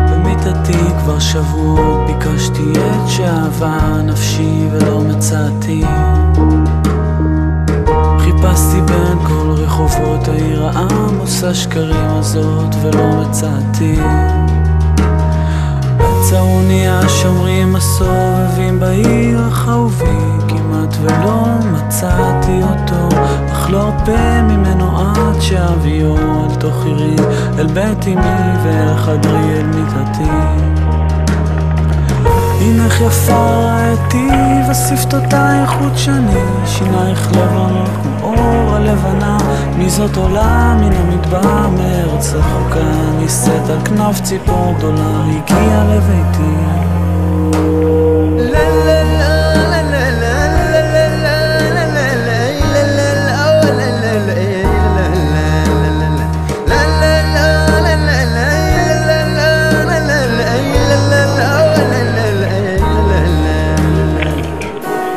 במיטתי כבר שבועות ביקשתי את שאהבה נפשי ולא מצאתי. חיפשתי בין כל רחובות העיר העמוס השקרים הזאת ולא מצאתי. בצעוני השומרים הסובבים בעיר החרובי כמעט ולא מצאתי אותו, אך לא ארפה ממנו עד שאביו אל תוך עירי, אל בית אמי ואל חדרי אל מיטתי. הנך יפה ראיתי ושפתותייך חוט שני, שינייך לבנות כמו אור הלבנה, מי זאת עולה מן המדבר מארץ רחוקה, נישאת על כנף ציפור גדולה, הגיעה לביתי.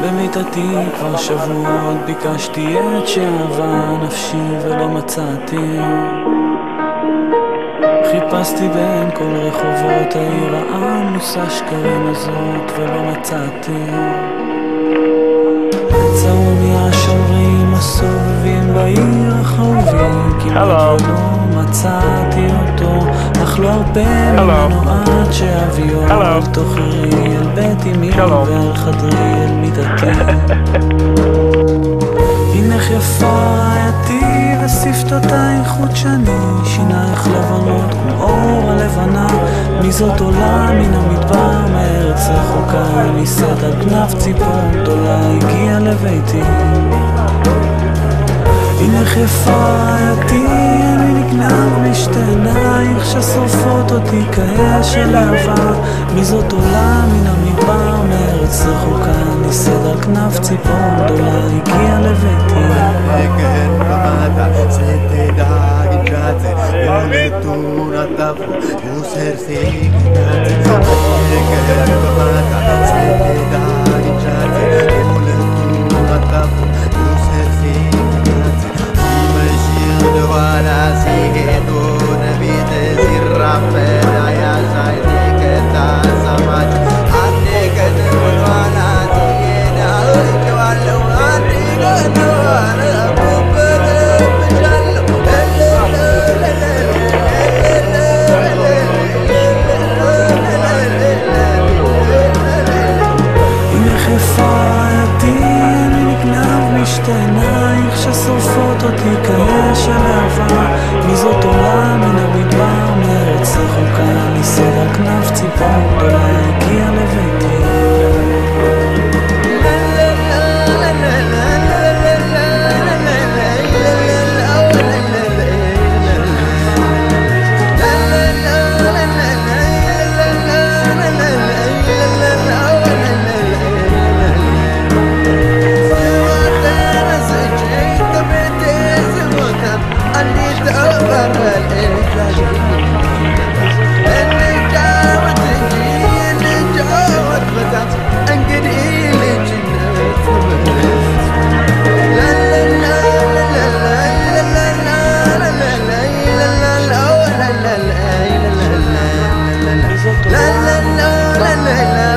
במיטתי כבר שבועות ביקשתי את שאהבה נפשי ולא מצאתי. חיפשתי בין כל רחובות העיר העמוס השקרים הזאת ולא מצאתי. בצעוני השומרים הסובבים בעיר החרובי כמעט ולא מצאתי אותו, אך לא ארפה ממנו עד שאביו אל תוך עירי, אל בית אמי ואל חדרי אל מיטתי. הנך יפה רעייתי ושפתותייך חוט שני, שינייך לבנות כמו אור הלבנה, מי זאת עולה מן המדבר מארץ רחוקה, נישאת על כנף ציפור גדולה, הגיעה לביתי. הנך יפה רעייתי, אני נגנב משתי עינייך ששורפות אותי כאש של אהבה, מי זאת עולה מן המדבר מארץ רחוקה, נישאת על כנף ציפור גדולה, הגיעה לביתי. עינייך ששורפות אותי כאש של אהבה, מי זאת עולה מן המדבר מארץ רחוקה, נישאת על כנף ציפור גדולה, הגיעה לביתי. La la la la la la